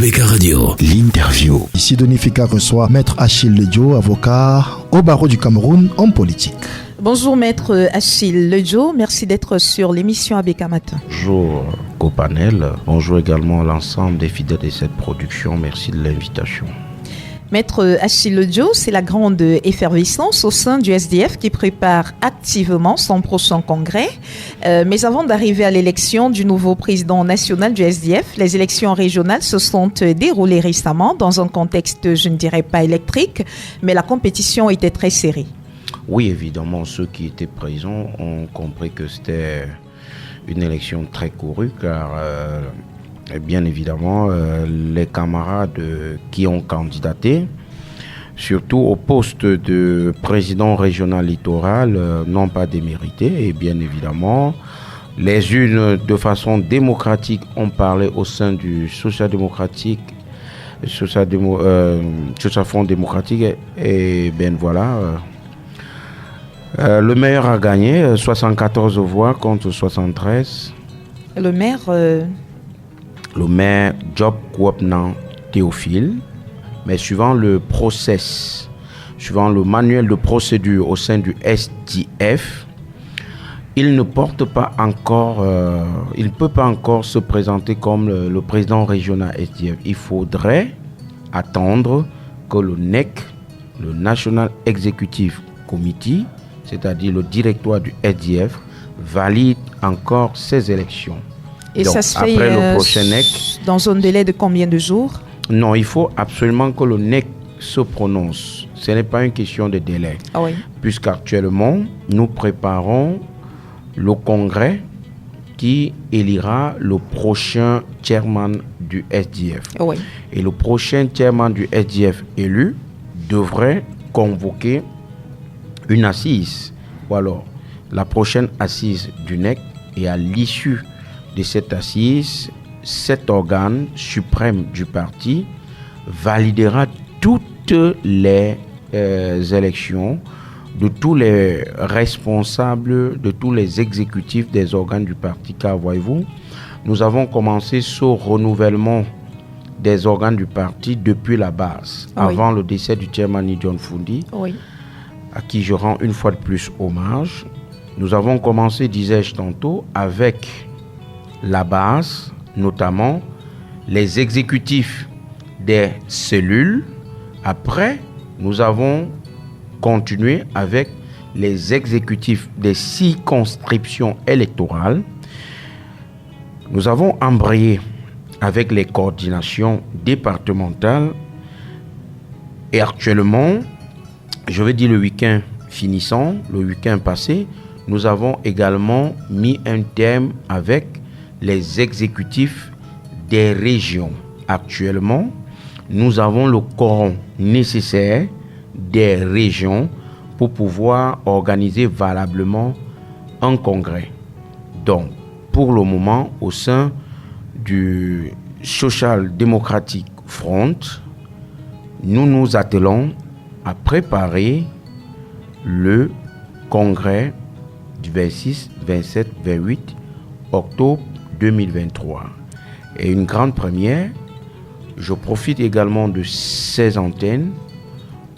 ABK Radio, l'interview. Ici, Denis Fika reçoit Maître Achille Ledjo, avocat au barreau du Cameroun en politique. Bonjour Maître Achille Ledjo, merci d'être sur l'émission ABK Matin. Bonjour Copanel, bonjour également à l'ensemble des fidèles de cette production, merci de l'invitation. Maître Achille Ledjo, c'est la grande effervescence au sein du SDF qui prépare activement son prochain congrès. Mais avant d'arriver à l'élection du nouveau président national du SDF, les élections régionales se sont déroulées récemment dans un contexte, je ne dirais pas électrique, mais la compétition était très serrée. Oui, évidemment, ceux qui étaient présents ont compris que c'était une élection très courue car bien évidemment les camarades qui ont candidaté, surtout au poste de président régional littoral, n'ont pas démérité et bien évidemment les unes de façon démocratique ont parlé au sein du social-démocratique, Social Front démocratique et bien voilà. Le maire a gagné 74 voix contre 73. Le maire Job Kwopnan Théophile, mais suivant le process, suivant le manuel de procédure au sein du SDF, il ne porte pas encore, il ne peut pas encore se présenter comme le président régional SDF. Il faudrait attendre que le NEC, le National Executive Committee, c'est-à-dire le directoire du SDF, valide encore ces élections. Et donc, ça se fait après le prochain NEC, dans un délai de combien de jours? Non, il faut absolument que le NEC se prononce. Ce n'est pas une question de délai. Ah oui. Puisqu'actuellement, nous préparons le congrès qui élira le prochain chairman du SDF. Ah oui. Et le prochain chairman du SDF élu devrait convoquer une assise, ou alors la prochaine assise du NEC, et à l'issue de cette assise, cet organe suprême du parti validera toutes les élections de tous les responsables, de tous les exécutifs des organes du parti. Car voyez-vous, nous avons commencé ce renouvellement des organes du parti depuis la base, avant le décès du chairman John Fundi. Oui. À qui je rends une fois de plus hommage. Nous avons commencé, disais-je tantôt, avec la base, notamment les exécutifs des cellules. Après, nous avons continué avec les exécutifs des circonscriptions électorales. Nous avons embrayé avec les coordinations départementales et actuellement, je vais dire le week-end finissant, le week-end passé, nous avons également mis un terme avec les exécutifs des régions. Actuellement, nous avons le quorum nécessaire des régions pour pouvoir organiser valablement un congrès. Donc, pour le moment, au sein du Social Democratic Front, nous nous attelons à préparer le congrès du 26, 27, 28 octobre 2023. Et une grande première, je profite également de ces antennes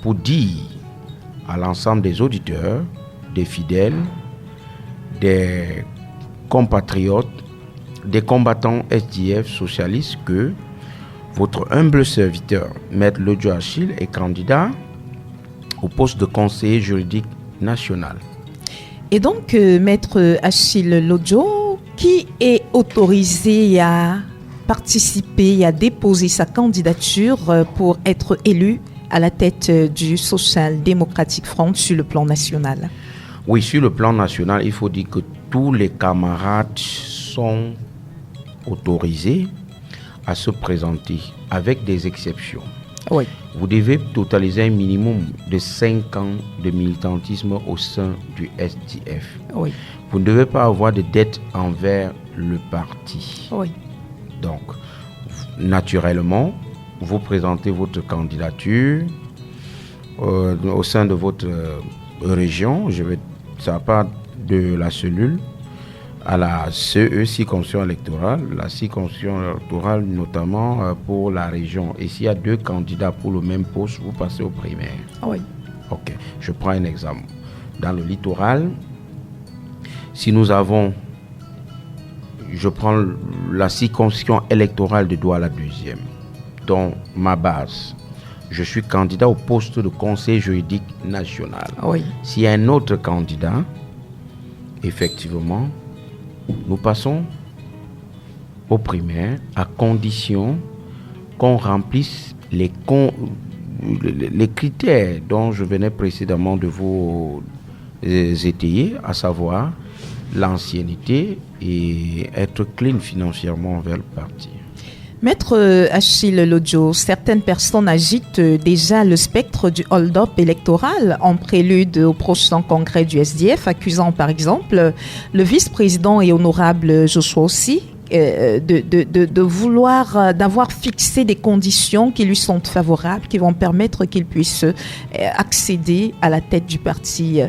pour dire à l'ensemble des auditeurs, des fidèles, des compatriotes, des combattants SDF socialistes que votre humble serviteur, Maître Ledjo Achille, est candidat au poste de conseiller juridique national. Et donc, Maître Achille Ledjo, qui est autorisé à participer et à déposer sa candidature pour être élu à la tête du Social Democratic Front sur le plan national? Oui, sur le plan national, il faut dire que tous les camarades sont autorisés à se présenter, avec des exceptions. Oui. Vous devez totaliser un minimum de 5 ans de militantisme au sein du SDF. Oui. Vous ne devez pas avoir de dette envers le parti. Oui. Donc, naturellement, vous présentez votre candidature au sein de votre région. Ça part de la cellule à la CE, circonscription électorale, la circonscription électorale notamment pour la région. Et s'il y a 2 candidats pour le même poste, vous passez au primaire. Oui. Ok, je prends un exemple. Dans le littoral, si nous avons, je prends la circonscription électorale de Douala 2e, dont ma base, je suis candidat au poste de conseiller juridique national. Oui. S'il y a un autre candidat, effectivement, nous passons au primaire à condition qu'on remplisse les critères dont je venais précédemment de vous étayer, à savoir l'ancienneté et être clean financièrement vers le parti. Maître Achille Lodjo, certaines personnes agitent déjà le spectre du hold-up électoral en prélude au prochain congrès du SDF, accusant par exemple le vice-président et honorable Joshua aussi de vouloir, d'avoir fixé des conditions qui lui sont favorables, qui vont permettre qu'il puisse accéder à la tête du parti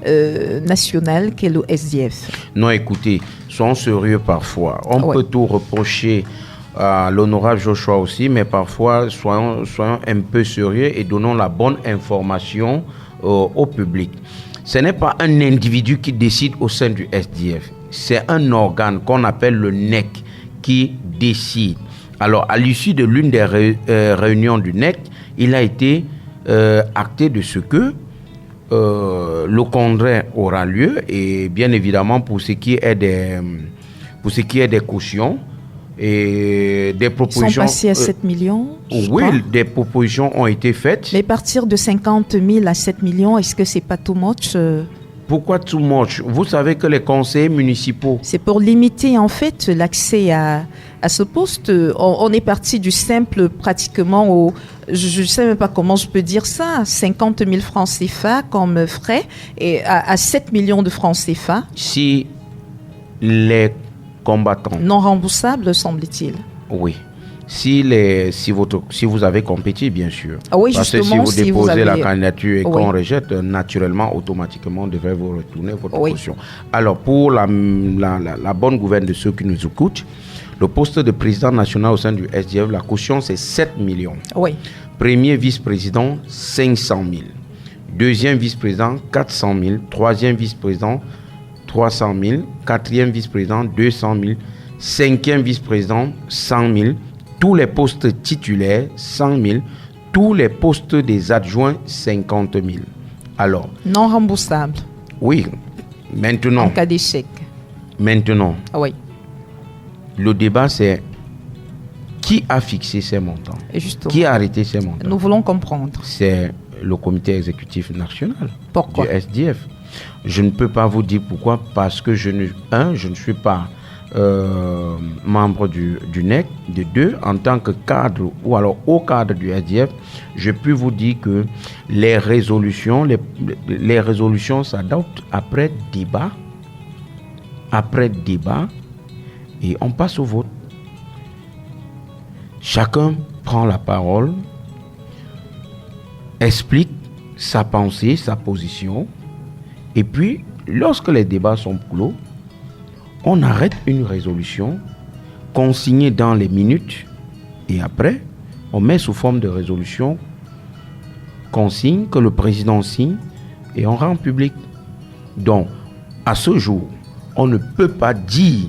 national qu'est le SDF. Non, écoutez, soyons sérieux parfois. On peut tout reprocher à l'honorable Joshua aussi, mais parfois soyons un peu sérieux et donnons la bonne information au public. Ce n'est pas un individu qui décide au sein du SDF, c'est un organe qu'on appelle le NEC qui décide. Alors, à l'issue de l'une des réunions du NEC, il a été acté de ce que le congrès aura lieu, et bien évidemment pour ce qui est des cautions, et des propositions. Ils sont passés à 7 millions. Oui, des propositions ont été faites. Mais partir de 50 000 à 7 millions, est-ce que c'est pas too much? Pourquoi too much? Vous savez que les conseillers municipaux... C'est pour limiter en fait l'accès à ce poste. On est parti du simple pratiquement au... Je ne sais même pas comment je peux dire ça. 50 000 francs CFA comme frais et à 7 millions de francs CFA. Si les combattants... Non remboursables, semble-t-il. Oui. Si vous avez compétit, bien sûr. Ah oui, parce justement, que si vous déposez la candidature et oui. qu'on rejette, naturellement, automatiquement, on devrait vous retourner votre caution. Alors, pour la bonne gouverne de ceux qui nous écoutent, le poste de président national au sein du SDF, la caution, c'est 7 millions. Oui. Premier vice-président, 500 000. Deuxième vice-président, 400 000. Troisième vice-président, 300 000. Quatrième vice-président, 200 000. Cinquième vice-président, 100 000. Tous les postes titulaires, 100 000. Tous les postes des adjoints, 50 000. Alors. Non remboursable. Oui. Maintenant. En cas d'échec. Maintenant. Oui. Le débat, c'est qui a fixé ces montants? Justement. Qui a arrêté ces montants? Nous voulons comprendre. C'est le comité exécutif national. Pourquoi? Du SDF. Je ne peux pas vous dire pourquoi, parce que je ne suis pas membre du NEC. De deux, en tant que cadre ou alors haut cadre du SDF, je peux vous dire que les résolutions s'adoptent après débat, et on passe au vote. Chacun prend la parole, explique sa pensée, sa position, et puis lorsque les débats sont clos, on arrête une résolution consignée dans les minutes, et après on met sous forme de résolution consigne que le président signe et on rend public. Donc à ce jour, on ne peut pas dire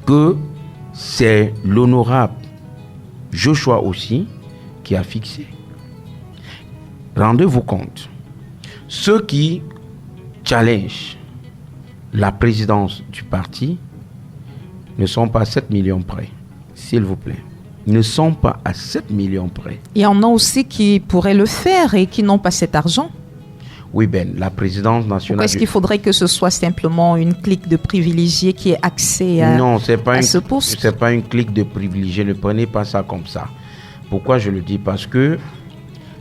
que c'est l'honorable Joshua aussi qui a fixé. Rendez-vous compte, ceux qui challengent la présidence du parti ne sont pas à 7 millions près, s'il vous plaît. Ils ne sont pas à 7 millions près. Il y en a aussi qui pourraient le faire et qui n'ont pas cet argent. Oui, la présidence nationale... Pourquoi est-ce qu'il faudrait que ce soit simplement une clique de privilégiés qui ait accès à, ce poste? Ce n'est pas une clique de privilégiés, ne prenez pas ça comme ça. Pourquoi je le dis? Parce que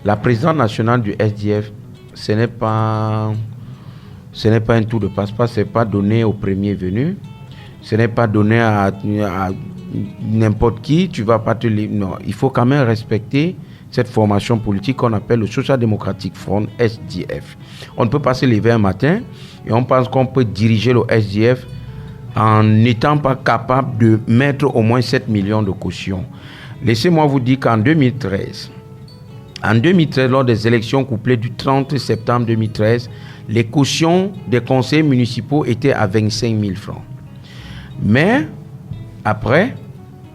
la présidence nationale du SDF, ce n'est pas un tour de passe-passe, ce n'est pas donné au premier venu, ce n'est pas donné à n'importe qui, tu vas pas te... Non, il faut quand même respecter cette formation politique qu'on appelle le Social Democratic Front, SDF. On ne peut pas se lever un matin et on pense qu'on peut diriger le SDF en n'étant pas capable de mettre au moins 7 millions de caution. Laissez-moi vous dire qu'en 2013, lors des élections couplées du 30 septembre 2013, les cautions des conseillers municipaux étaient à 25 000 francs. Mais après,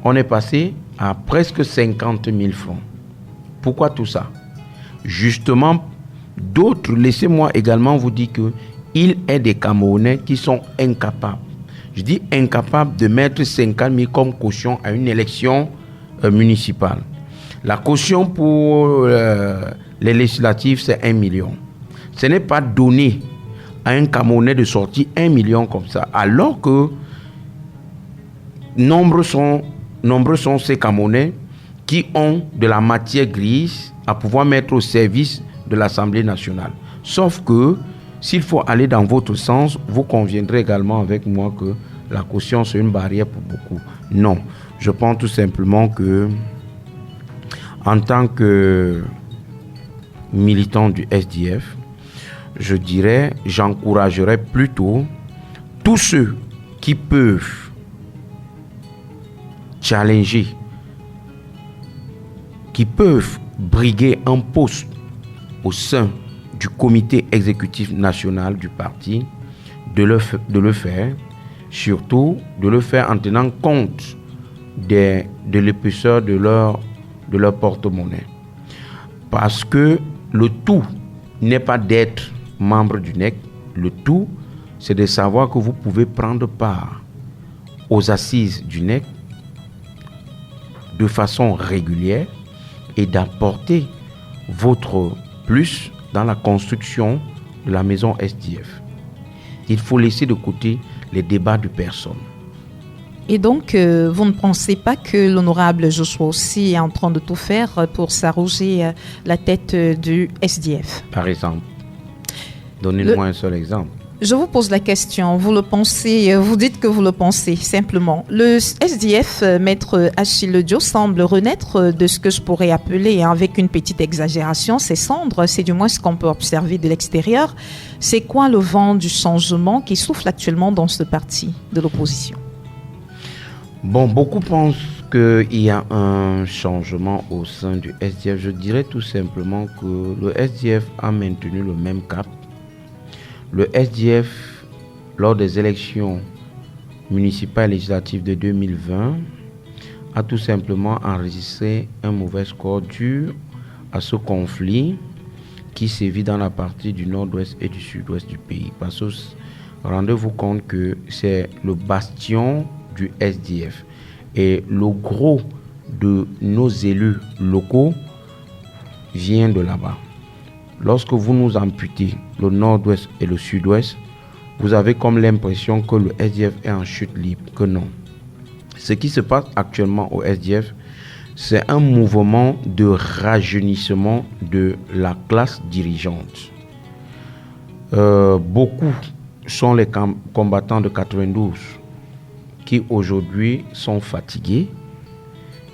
on est passé à presque 50 000 francs. Pourquoi tout ça? Justement, d'autres, laissez-moi également vous dire qu'il est des Camerounais qui sont incapables. Je dis incapables de mettre 50 000 comme caution à une élection municipale. La caution pour les législatives, c'est 1 million. Ce n'est pas donné à un Camerounais de sortir 1 million comme ça, alors que nombreux sont ces Camerounais qui ont de la matière grise à pouvoir mettre au service de l'Assemblée nationale. Sauf que, s'il faut aller dans votre sens, vous conviendrez également avec moi que la caution, c'est une barrière pour beaucoup. Non, je pense tout simplement que, en tant que militant du SDF, je dirais, j'encouragerais plutôt tous ceux qui peuvent challenger, qui peuvent briguer un poste au sein du comité exécutif national du parti, de le faire, surtout de le faire en tenant compte de l'épaisseur de leur porte-monnaie. Parce que le tout n'est pas d'être membre du NEC, le tout c'est de savoir que vous pouvez prendre part aux assises du NEC de façon régulière et d'apporter votre plus dans la construction de la maison SDF. Il faut laisser de côté les débats de personnes. Et donc, vous ne pensez pas que l'honorable Joshua aussi est en train de tout faire pour s'arroger la tête du SDF? Par exemple, donnez-moi un seul exemple. Je vous pose la question, vous le pensez, vous dites que vous le pensez simplement. Le SDF, maître Achille Dio, semble renaître de ce que je pourrais appeler, avec une petite exagération, ses cendres. C'est du moins ce qu'on peut observer de l'extérieur. C'est quoi le vent du changement qui souffle actuellement dans ce parti de l'opposition? Bon, beaucoup pensent qu'il y a un changement au sein du SDF. Je dirais tout simplement que le SDF a maintenu le même cap. Le SDF, lors des élections municipales et législatives de 2020, a tout simplement enregistré un mauvais score dû à ce conflit qui sévit dans la partie du nord-ouest et du sud-ouest du pays. Parce que rendez-vous compte que c'est le bastion du SDF. Et le gros de nos élus locaux vient de là-bas. Lorsque vous nous amputez le nord-ouest et le sud-ouest, vous avez comme l'impression que le SDF est en chute libre, que non. Ce qui se passe actuellement au SDF, c'est un mouvement de rajeunissement de la classe dirigeante. Beaucoup sont les combattants de 92 qui aujourd'hui sont fatigués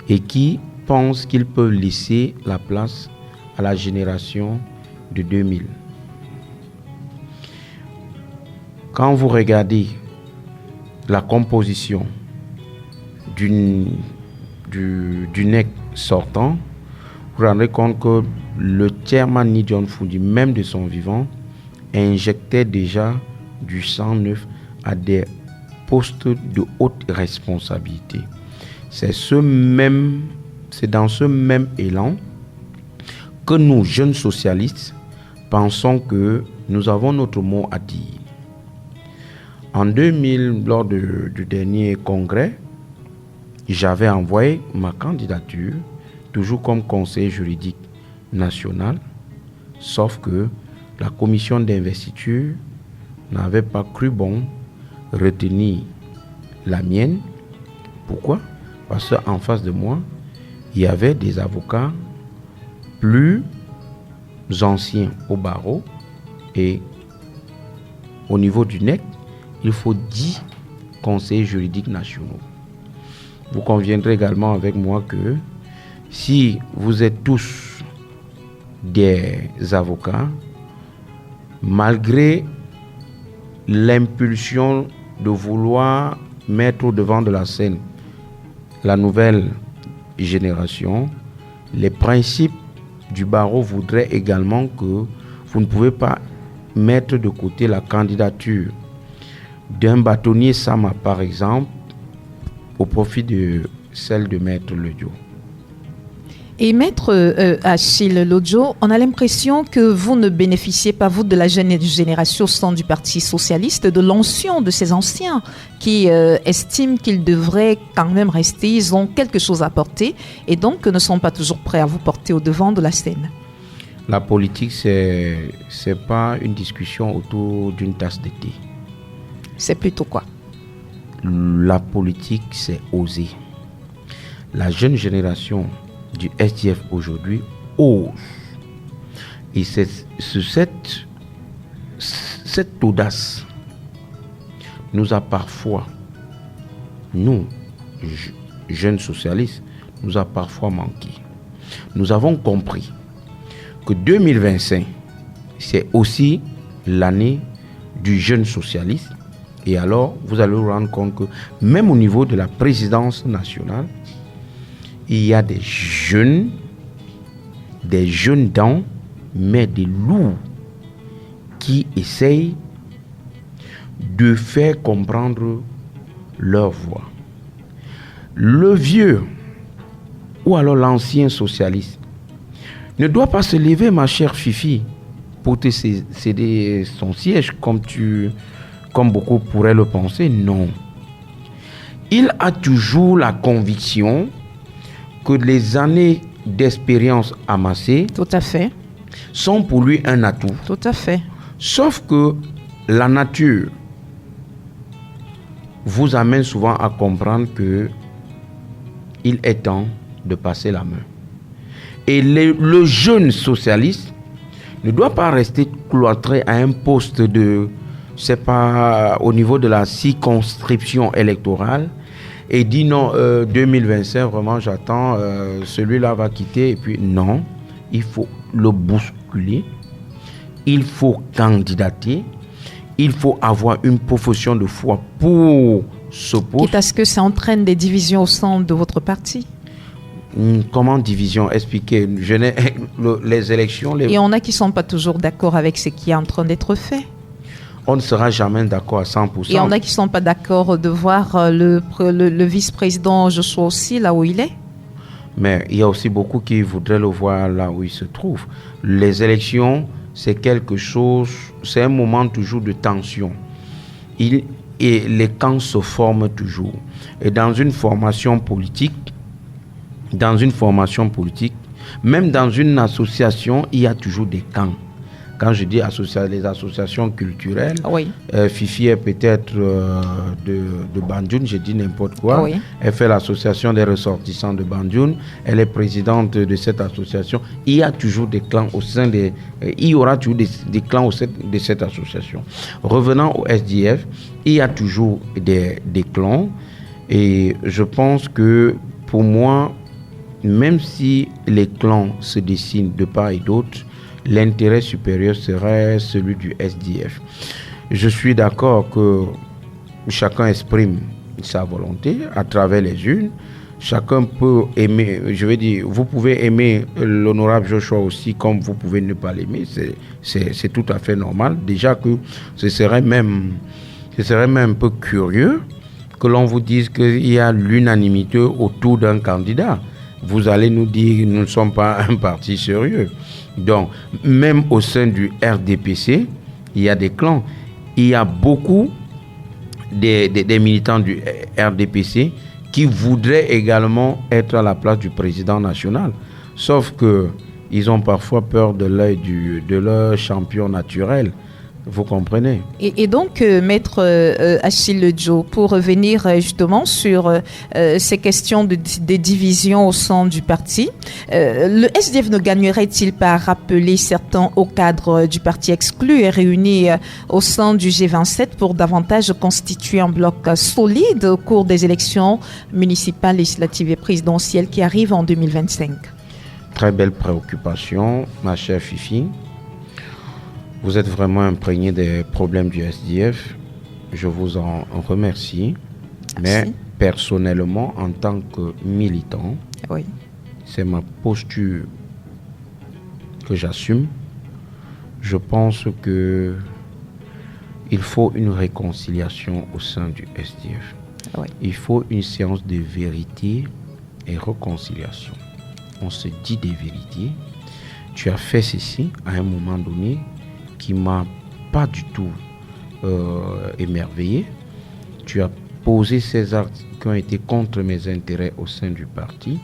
et qui pensent qu'ils peuvent laisser la place à la génération de 2000. Quand vous regardez la composition du NEC sortant, vous vous rendez compte que le chairman Ni John Fundi, même de son vivant, injectait déjà du sang neuf à des postes de haute responsabilité. C'est dans ce même élan que nous, jeunes socialistes, pensons que nous avons notre mot à dire. En 2000, lors du dernier congrès, j'avais envoyé ma candidature, toujours comme conseiller juridique national, sauf que la commission d'investiture n'avait pas cru bon retenir la mienne. Pourquoi? Parce qu'en face de moi, il y avait des avocats plus anciens au barreau et au niveau du NEC, il faut 10 conseillers juridiques nationaux. Vous conviendrez également avec moi que si vous êtes tous des avocats, malgré l'impulsion de vouloir mettre au devant de la scène la nouvelle génération, les principes du barreau voudraient également que vous ne pouvez pas mettre de côté la candidature d'un bâtonnier Sama, par exemple, au profit de celle de Maître Lodjo. Et Maître Achille Lodjo, on a l'impression que vous ne bénéficiez pas, vous, de la jeune génération au sein du Parti socialiste, de l'ancien de ces anciens qui estiment qu'ils devraient quand même rester, ils ont quelque chose à porter et donc ne sont pas toujours prêts à vous porter au devant de la scène. La politique, c'est pas une discussion autour d'une tasse de thé. C'est plutôt quoi? La politique, c'est oser. La jeune génération du SDF aujourd'hui ose. Et c'est cette audace nous a parfois, nous, jeunes socialistes, nous a parfois manqué. Nous avons compris que 2025, c'est aussi l'année du jeune socialiste. Et alors, vous allez vous rendre compte que même au niveau de la présidence nationale, il y a des jeunes dents, mais des loups qui essayent de faire comprendre leur voix. Le vieux ou alors l'ancien socialiste ne doit pas se lever, ma chère Fifi, pour te céder son siège comme beaucoup pourraient le penser. Non. Il a toujours la conviction que les années d'expérience amassées, tout à fait, sont pour lui un atout. Tout à fait. Sauf que la nature vous amène souvent à comprendre que il est temps de passer la main. Et le jeune socialiste ne doit pas rester cloîtré à un poste c'est pas au niveau de la circonscription électorale et dit non, 2025, vraiment j'attends, celui-là va quitter. Et puis non, il faut le bousculer, il faut candidater, il faut avoir une profession de foi pour ce poste. Quitte à ce que ça entraîne des divisions au sein de votre parti. Comment division? Expliquez. Les élections... Et on a qui ne sont pas toujours d'accord avec ce qui est en train d'être fait. On ne sera jamais d'accord à 100%. Et on a qui ne sont pas d'accord de voir le vice-président Joshua aussi là où il est. Mais il y a aussi beaucoup qui voudraient le voir là où il se trouve. Les élections, c'est quelque chose, c'est un moment toujours de tension. Et les camps se forment toujours. Et dans une formation politique, même dans une association, il y a toujours des camps. Quand je dis les associations culturelles, oui. Fifi est peut-être de Bandioun, je dis n'importe quoi. Oui. Elle fait l'association des ressortissants de Bandioun. Elle est présidente de cette association. Il y a toujours des clans au sein il y aura toujours des clans au sein de cette association. Revenant au SDF, il y a toujours des clans. Et je pense que pour moi, même si les clans se dessinent de part et d'autre, l'intérêt supérieur serait celui du SDF. Je suis d'accord que chacun exprime sa volonté à travers les urnes. Chacun peut aimer, je veux dire, vous pouvez aimer l'honorable Joshua aussi comme vous pouvez ne pas l'aimer. C'est tout à fait normal. Déjà que ce serait même un peu curieux que l'on vous dise qu'il y a l'unanimité autour d'un candidat. Vous allez nous dire que nous ne sommes pas un parti sérieux. Donc, même au sein du RDPC, il y a des clans. Il y a beaucoup des militants du RDPC qui voudraient également être à la place du président national. Sauf qu'ils ont parfois peur de l'œil de leur champion naturel. Vous comprenez? Et donc, Maître Achille Lodjo, pour revenir justement sur ces questions des divisions au sein du parti, le SDF ne gagnerait-il pas à rappeler certains hauts cadres du parti exclus et réunis au sein du G27 pour davantage constituer un bloc solide au cours des élections municipales, législatives et présidentielles qui arrivent en 2025? Très belle préoccupation, ma chère Fifi. Vous êtes vraiment imprégné des problèmes du SDF. je vous en remercie. Merci. Mais personnellement, en tant que militant, Oui. c'est ma posture que j'assume. Je pense que il faut une réconciliation au sein du SDF. Oui. Il faut une séance de vérité et réconciliation. On se dit des vérités. Tu as fait ceci à un moment donné qui m'a pas du tout émerveillé. Tu as posé ces actes qui ont été contre mes intérêts au sein du parti.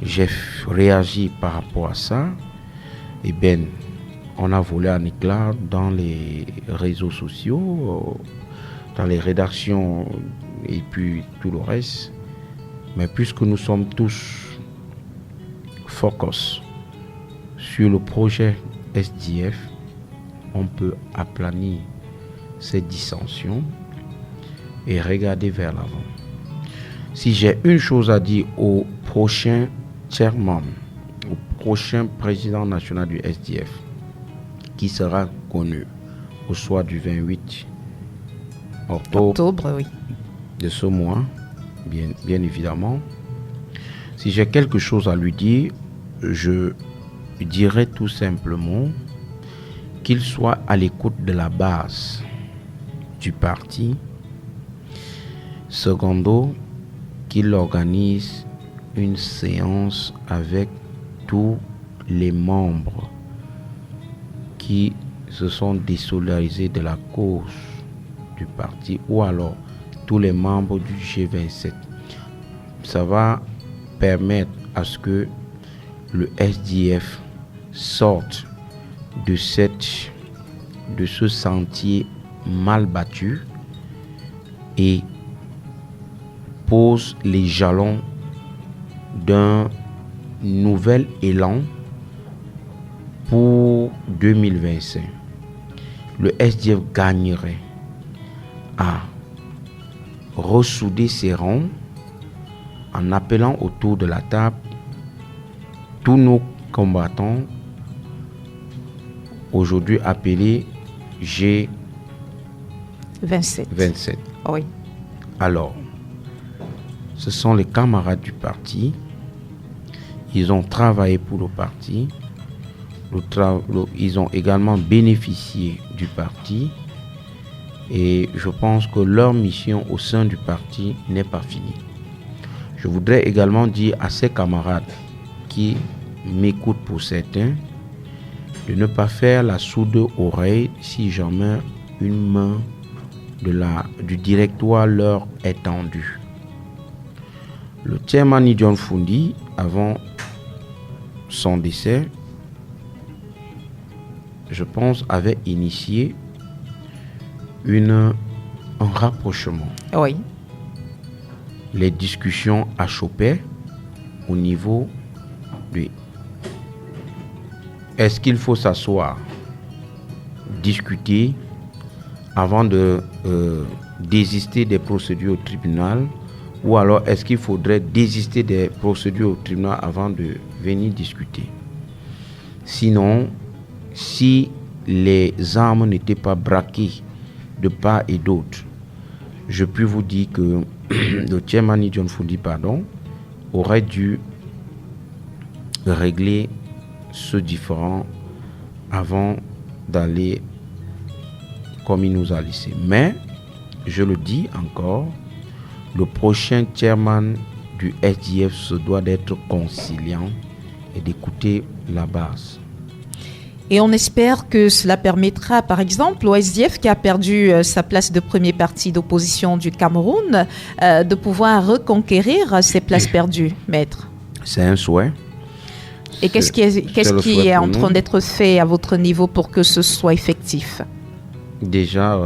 J'ai réagi par rapport à ça. Et bien, on a volé un éclat dans les réseaux sociaux, dans les rédactions et puis tout le reste. Mais puisque nous sommes tous focus sur le projet SDF, on peut aplanir ces dissensions et regarder vers l'avant. Si j'ai une chose à dire au prochain chairman, au prochain président national du SDF, qui sera connu au soir du 28 octobre Oui. de ce mois, bien évidemment, si j'ai quelque chose à lui dire, je dirais tout simplement qu'il soit à l'écoute de la base du parti. Secondo, qu'il organise une séance avec tous les membres qui se sont désolidarisés de la cause du parti, ou alors tous les membres du G27. Ça va permettre à ce que le SDF sorte de ce sentier mal battu et pose les jalons d'un nouvel élan pour 2025. Le SDF gagnerait à ressouder ses rangs en appelant autour de la table tous nos combattants aujourd'hui appelés G27. Oui. Alors, ce sont les camarades du parti. Ils ont travaillé pour le parti. Ils ont également bénéficié du parti. Et je pense que leur mission au sein du parti n'est pas finie. Je voudrais également dire à ces camarades qui m'écoutent pour certains de ne pas faire la sourde oreille si jamais une main du directoire leur est tendue. Le chairman John Fundi, avant son décès, je pense, avait initié un rapprochement. Oui. Les discussions achopaient au niveau de est-ce qu'il faut s'asseoir, discuter avant de désister des procédures au tribunal, ou alors est-ce qu'il faudrait désister des procédures au tribunal avant de venir discuter. Sinon, si les armes n'étaient pas braquées de part et d'autre, je puis vous dire que le chairman John Fundi, aurait dû régler ce différend avant d'aller comme il nous a laissé. Mais, je le dis encore, le prochain chairman du SDF se doit d'être conciliant et d'écouter la base. Et on espère que cela permettra, par exemple, au SDF qui a perdu sa place de premier parti d'opposition du Cameroun, de pouvoir reconquérir ses places perdues, maître. C'est un souhait. Et qu'est-ce qui est en train d'être fait à votre niveau pour que ce soit effectif? Déjà,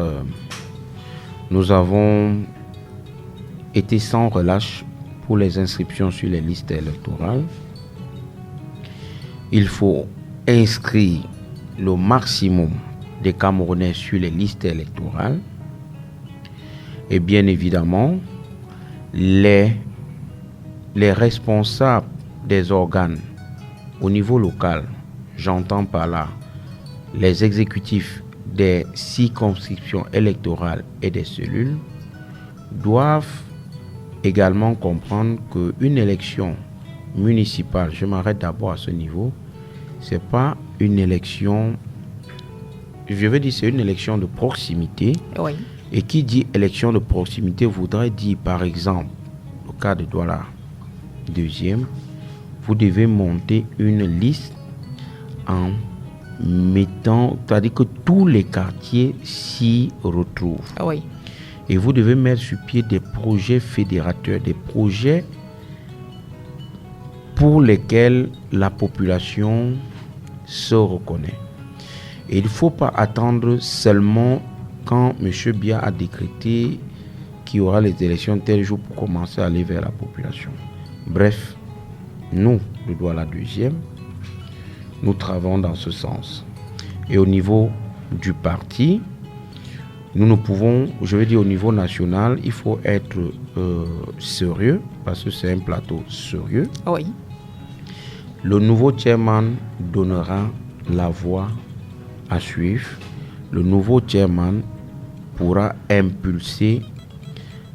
nous avons été sans relâche pour les inscriptions sur les listes électorales. Il faut inscrire le maximum des Camerounais sur les listes électorales. Et bien évidemment, les responsables des organes au niveau local, j'entends par là les exécutifs des circonscriptions électorales et des cellules doivent également comprendre qu'une élection municipale, je m'arrête d'abord à ce niveau, c'est pas une élection, je veux dire c'est une élection de proximité. Oui. Et qui dit élection de proximité voudrait dire par exemple, au cas de Douala deuxième, vous devez monter une liste en mettant, c'est-à-dire que tous les quartiers s'y retrouvent. Oui. Et vous devez mettre sur pied des projets fédérateurs, des projets pour lesquels la population se reconnaît. Et il ne faut pas attendre seulement quand M. Biya a décrété qu'il y aura les élections tel jour pour commencer à aller vers la population. Bref, nous, le Douala deuxième, nous travaillons dans ce sens. Et au niveau du parti, nous ne pouvons, je veux dire au niveau national, il faut être sérieux, parce que c'est un plateau sérieux. Oui. Le nouveau chairman donnera la voie à suivre. Le nouveau chairman pourra impulser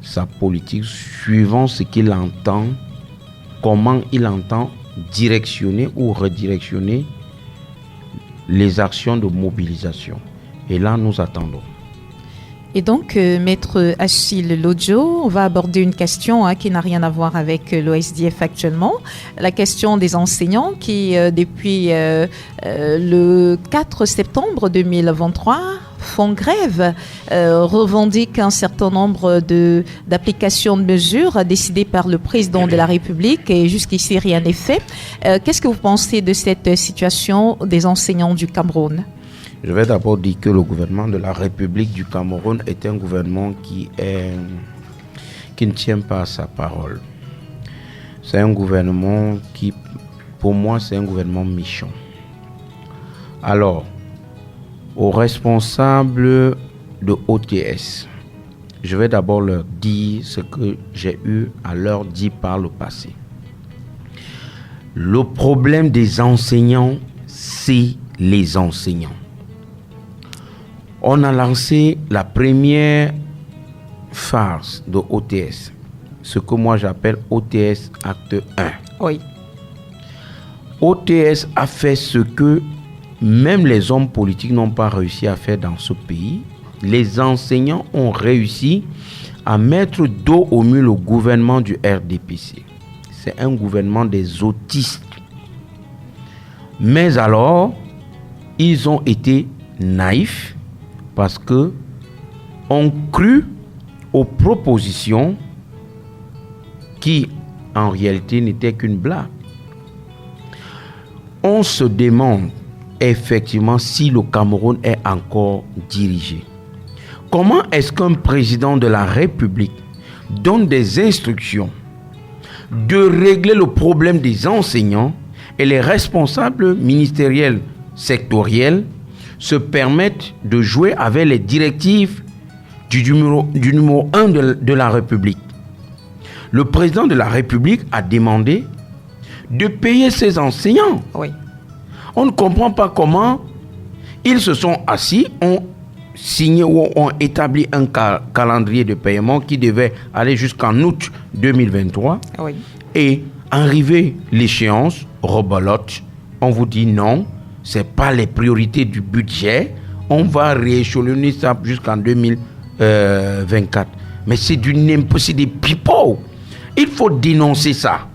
sa politique suivant ce qu'il entend, comment il entend directionner ou redirectionner les actions de mobilisation. Et là, nous attendons. Et donc, Maître Achille Lodjo, on va aborder une question qui n'a rien à voir avec l'OSDF actuellement. La question des enseignants qui, depuis le 4 septembre 2023, font grève, revendiquent un certain nombre d'applications de mesures décidées par le président de la République et jusqu'ici rien n'est fait. Qu'est-ce que vous pensez de cette situation des enseignants du Cameroun ? Je vais d'abord dire que le gouvernement de la République du Cameroun est un gouvernement qui ne tient pas à sa parole. C'est un gouvernement qui, pour moi, c'est un gouvernement méchant. Alors, aux responsables de OTS, je vais d'abord leur dire ce que j'ai eu à leur dire par le passé. Le problème des enseignants, c'est les enseignants. On a lancé la première phase de OTS, ce que moi j'appelle OTS acte 1. Oui. OTS a fait ce que même les hommes politiques n'ont pas réussi à faire dans ce pays. Les enseignants ont réussi à mettre dos au mur le gouvernement du RDPC. C'est un gouvernement des autistes. Mais alors, ils ont été naïfs parce que on crut aux propositions qui, en réalité, n'étaient qu'une blague. On se demande effectivement si le Cameroun est encore dirigé. Comment est-ce qu'un président de la République donne des instructions de régler le problème des enseignants et les responsables ministériels sectoriels se permettent de jouer avec les directives du numéro 1 de la République? Le président de la République a demandé de payer ses enseignants. Oui. On ne comprend pas comment ils se sont assis, ont signé ou ont établi un calendrier de paiement qui devait aller jusqu'en août 2023. Oui. Et arrivé l'échéance, rebolote, on vous dit non, ce n'est pas les priorités du budget, on va rééchelonner ça jusqu'en 2024. Mais c'est des pipeaux. Il faut dénoncer ça.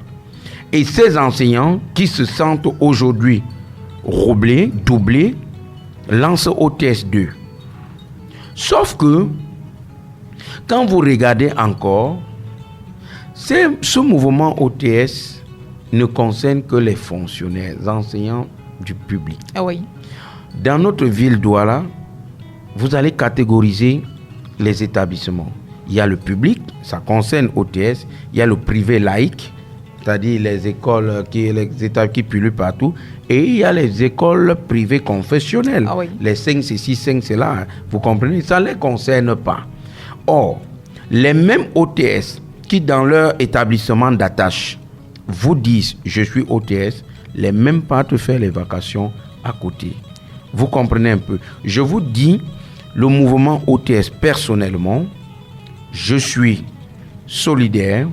Et ces enseignants qui se sentent aujourd'hui roblés, doublés, lancent OTS 2. Sauf que, quand vous regardez encore, ce mouvement OTS ne concerne que les fonctionnaires, les enseignants du public. Ah oui. Dans notre ville Douala, vous allez catégoriser les établissements. Il y a le public, ça concerne OTS. Il y a le privé laïque, c'est-à-dire les écoles, les états qui pullulent partout. Et il y a les écoles privées confessionnelles. Ah oui. Les 5 ceci, 5 cela. Vous comprenez? Ça ne les concerne pas. Or, les mêmes OTS qui, dans leur établissement d'attache, vous disent « je suis OTS », les mêmes partent faire les vacations à côté. Vous comprenez un peu. Je vous dis, le mouvement OTS, personnellement, je suis solidaire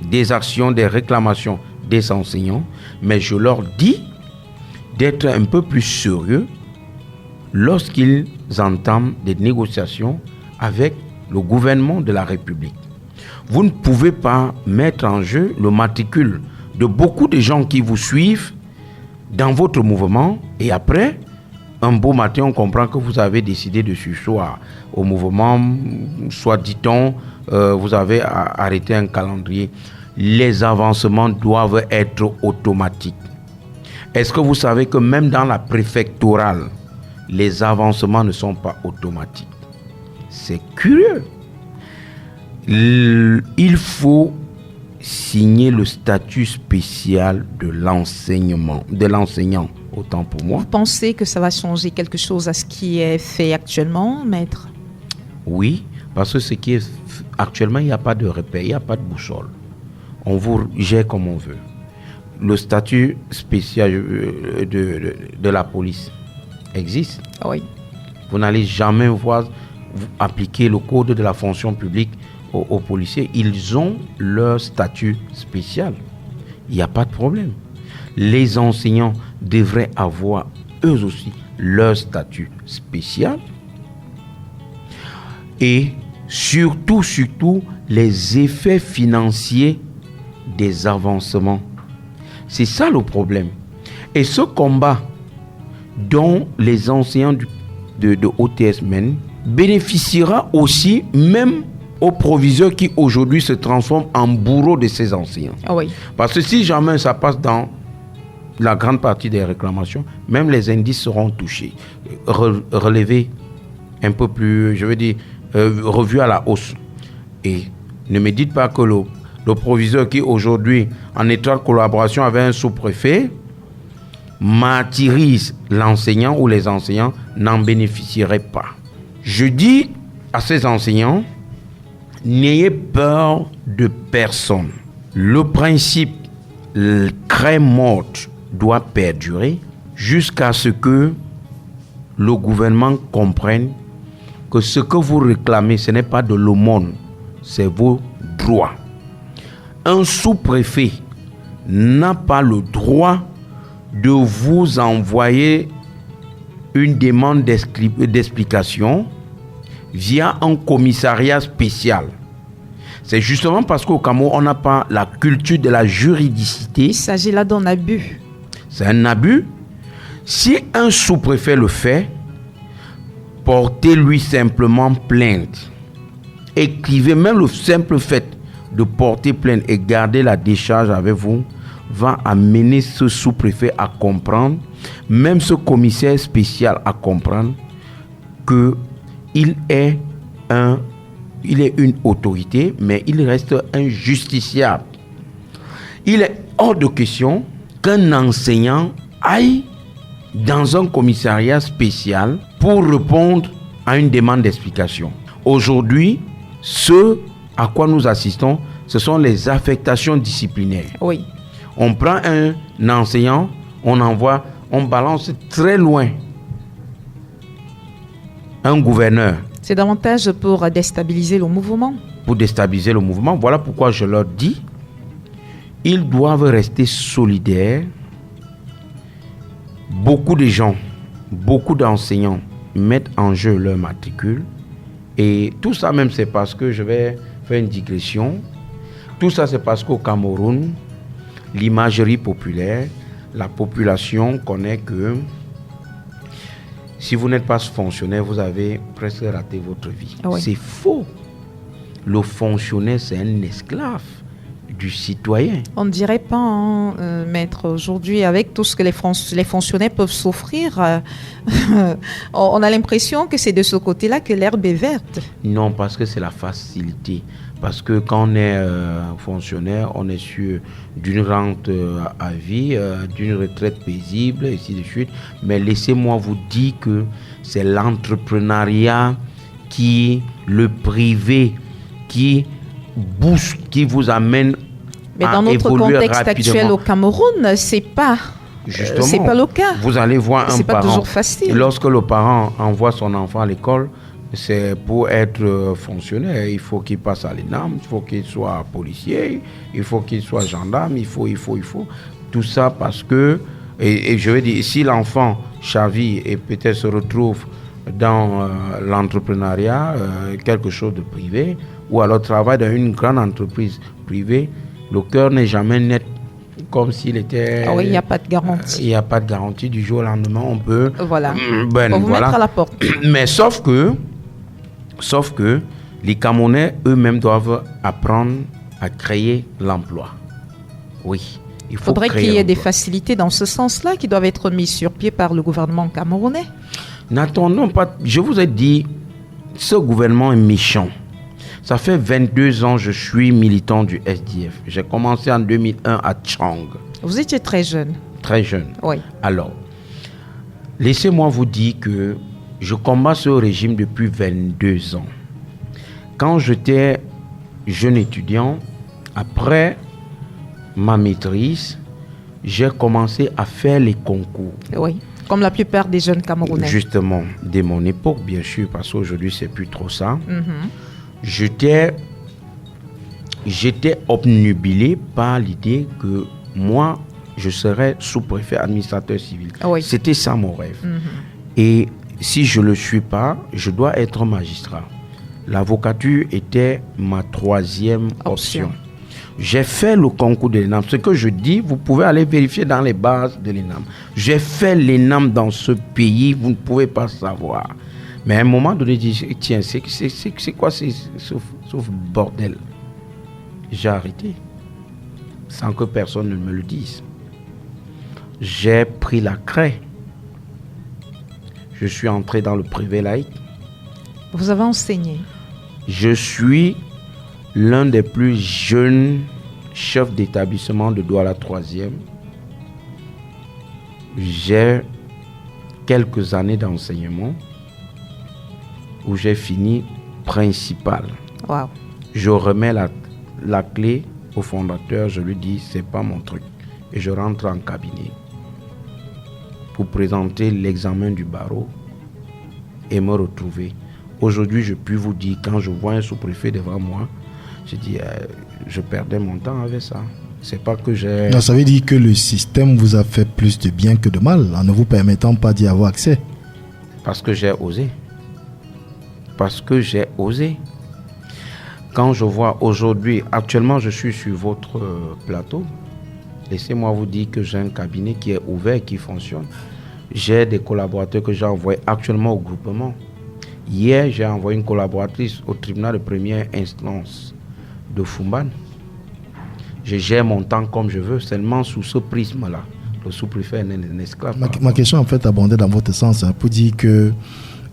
des actions, des réclamations des enseignants, mais je leur dis d'être un peu plus sérieux lorsqu'ils entament des négociations avec le gouvernement de la République. Vous ne pouvez pas mettre en jeu le matricule de beaucoup de gens qui vous suivent dans votre mouvement et après, un beau matin, on comprend que vous avez décidé de surseoir au mouvement, soit dit-on, vous avez arrêté un calendrier. Les avancements doivent être automatiques. Est-ce que vous savez que même dans la préfectorale, les avancements ne sont pas automatiques? C'est curieux. Il faut signer le statut spécial de l'enseignant, autant pour moi. Vous pensez que ça va changer quelque chose à ce qui est fait actuellement, maître? Oui, parce que ce qui est actuellement, il n'y a pas de repère, il n'y a pas de boussole. On vous gère comme on veut. Le statut spécial de la police existe. Oui. Vous n'allez jamais voir appliquer le code de la fonction publique aux policiers. Ils ont leur statut spécial. Il n'y a pas de problème. Les enseignants devraient avoir eux aussi leur statut spécial. Et surtout, les effets financiers des avancements. C'est ça le problème. Et ce combat dont les enseignants de OTS mènent bénéficiera aussi même aux proviseurs qui aujourd'hui se transforment en bourreaux de ces enseignants. Ah oui. Parce que si jamais ça passe dans la grande partie des réclamations, même les indices seront touchés, relevés un peu plus, je veux dire, revus à la hausse. Et ne me dites pas que le proviseur qui aujourd'hui, en étroite collaboration avec un sous-préfet, martyrise l'enseignant ou les enseignants, n'en bénéficieraient pas. Je dis à ces enseignants, n'ayez peur de personne. Le principe craie morte doit perdurer jusqu'à ce que le gouvernement comprenne que ce que vous réclamez, ce n'est pas de l'aumône, c'est vos droits. Un sous-préfet n'a pas le droit de vous envoyer une demande d'explication via un commissariat spécial. C'est justement parce qu'au Cameroun, on n'a pas la culture de la juridicité. Il s'agit là d'un abus. C'est un abus. Si un sous-préfet le fait, portez-lui simplement plainte. Écrivez, même le simple fait de porter plainte et garder la décharge avec vous va amener ce sous-préfet à comprendre, même ce commissaire spécial à comprendre qu'il est une autorité, mais il reste un justiciable. Il est hors de question qu'un enseignant aille dans un commissariat spécial pour répondre à une demande d'explication. Aujourd'hui, ce à quoi nous assistons, ce sont les affectations disciplinaires. Oui. On prend un enseignant, on balance très loin un gouverneur. C'est davantage pour déstabiliser le mouvement. Pour déstabiliser le mouvement. Voilà pourquoi je leur dis, ils doivent rester solidaires. Beaucoup de gens, beaucoup d'enseignants mettent en jeu leur matricule. Et tout ça même, c'est parce que je vais faire une digression. Tout ça, c'est parce qu'au Cameroun, l'imagerie populaire, la population connaît que si vous n'êtes pas fonctionnaire, vous avez presque raté votre vie. Ah oui. C'est faux. Le fonctionnaire, c'est un esclave du citoyen. On ne dirait pas, maître, aujourd'hui, avec tout ce que les fonctionnaires peuvent s'offrir, on a l'impression que c'est de ce côté-là que l'herbe est verte. Non, parce que c'est la facilité. Parce que quand on est fonctionnaire, on est sûr d'une rente à vie, d'une retraite paisible, et ainsi de suite. Mais laissez-moi vous dire que c'est l'entrepreneuriat le privé, qui booste, qui vous amène mais à dans notre évoluer contexte rapidement. actuel au Cameroun, c'est pas Justement, c'est pas le cas. Vous allez voir un parent. C'est pas toujours facile. Lorsque le parent envoie son enfant à l'école, c'est pour être fonctionnaire. Il faut qu'il passe à l'ENAM, il faut qu'il soit policier, il faut qu'il soit gendarme, il faut. Tout ça parce que, et je veux dire, si l'enfant chavire et peut-être se retrouve dans l'entrepreneuriat, quelque chose de privé, ou alors travaille dans une grande entreprise privée, le cœur n'est jamais net comme s'il était... Ah oui, il n'y a pas de garantie. Il n'y a pas de garantie. Du jour au lendemain, on peut... Voilà. On vous mettre à la porte. Mais sauf que les Camerounais eux-mêmes doivent apprendre à créer l'emploi. Oui. Il faudrait qu'il y ait des facilités dans ce sens-là qui doivent être mises sur pied par le gouvernement camerounais. N'attendons pas. Je vous ai dit, ce gouvernement est méchant. Ça fait 22 ans que je suis militant du SDF. J'ai commencé en 2001 à Tchang. Vous étiez très jeune. Très jeune. Oui. Alors, laissez-moi vous dire que je combats ce régime depuis 22 ans. Quand j'étais jeune étudiant, après ma maîtrise, j'ai commencé à faire les concours. Oui, comme la plupart des jeunes Camerounais. Justement, dès mon époque, bien sûr, parce qu'aujourd'hui, c'est plus trop ça. J'étais obnubilé par l'idée que moi, je serais sous-préfet administrateur civil. Oui. C'était ça mon rêve. Et si je ne le suis pas, je dois être magistrat. L'avocature était ma troisième option. J'ai fait le concours de l'ENAM. Ce que je dis, vous pouvez aller vérifier dans les bases de l'ENAM. J'ai fait l'ENAM dans ce pays, vous ne pouvez pas savoir. Mais à un moment donné, je dis, tiens, c'est quoi ce bordel? J'ai arrêté, sans que personne ne me le dise. J'ai pris la craie. Je suis entré dans le privé laïque. Vous avez enseigné? Je suis l'un des plus jeunes chefs d'établissement de Douala 3e. J'ai quelques années d'enseignement où j'ai fini principal. Wow. Je remets la clé au fondateur, je lui dis c'est pas mon truc. Et je rentre en cabinet pour présenter l'examen du barreau et me retrouver. Aujourd'hui, je puis vous dire, quand je vois un sous-préfet devant moi, je dis, je perdais mon temps avec ça. C'est pas que j'ai... Non, ça veut dire que le système vous a fait plus de bien que de mal, en ne vous permettant pas d'y avoir accès. Parce que j'ai osé. Parce que j'ai osé. Quand je vois aujourd'hui, actuellement, je suis sur votre plateau. Laissez-moi vous dire que j'ai un cabinet qui est ouvert, qui fonctionne. J'ai des collaborateurs que j'ai envoyés actuellement au groupement. Hier, j'ai envoyé une collaboratrice au tribunal de première instance de Fumban. Je gère mon temps comme je veux, seulement sous ce prisme-là. Le sous-préfet est un esclave. Ma question, en fait, abondait dans votre sens, pour dire que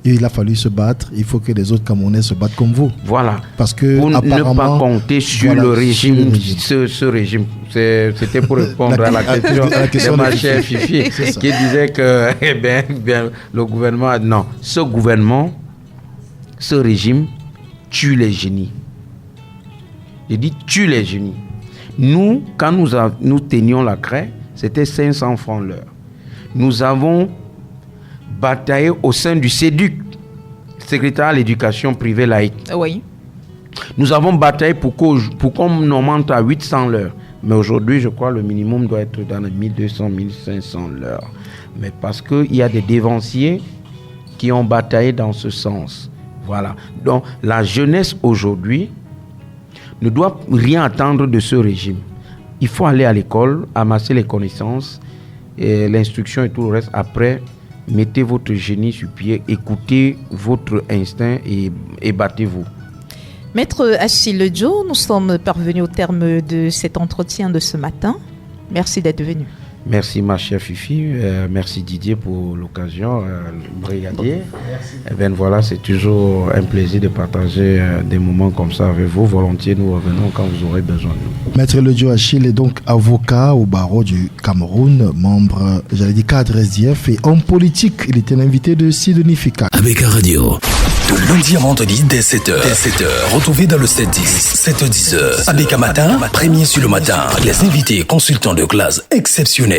il a fallu se battre, il faut que les autres Camerounais se battent comme vous. Voilà. Parce que, pour ne pas compter sur le régime, ce régime. C'était pour répondre à la question de ma chère Fifi, qui disait que le gouvernement... Non, ce gouvernement, ce régime tue les génies. Je dis tue les génies. Nous, quand nous tenions la craie, c'était 500 francs l'heure. Nous avons bataillé au sein du CEDUC, secrétaire à l'éducation privée laïque. Oui. Nous avons bataillé pour qu'on augmente à 800 l'heure. Mais aujourd'hui, je crois que le minimum doit être dans les 1200, 1500 l'heure. Mais parce qu'il y a des dévanciers qui ont bataillé dans ce sens. Voilà. Donc, la jeunesse aujourd'hui ne doit rien attendre de ce régime. Il faut aller à l'école, amasser les connaissances, et l'instruction et tout le reste. Après, mettez votre génie sur pied, écoutez votre instinct et battez-vous. Maître Achille Joe, nous sommes parvenus au terme de cet entretien de ce matin. Merci d'être venu. Merci ma chère Fifi, merci Didier pour l'occasion, brigadier. Voilà, c'est toujours un plaisir de partager des moments comme ça avec vous. Volontiers, nous revenons quand vous aurez besoin de nous. Maître Joe Achille est donc avocat au barreau du Cameroun, membre, cadre SDF et homme politique. Il était l'invité de Sidonie Fika. Avec un radio. De lundi à vendredi dès 7h. Retrouvez dans le 7-10, 7h-10h. Avec un matin, premier sur le matin. Les invités consultants de classe exceptionnels.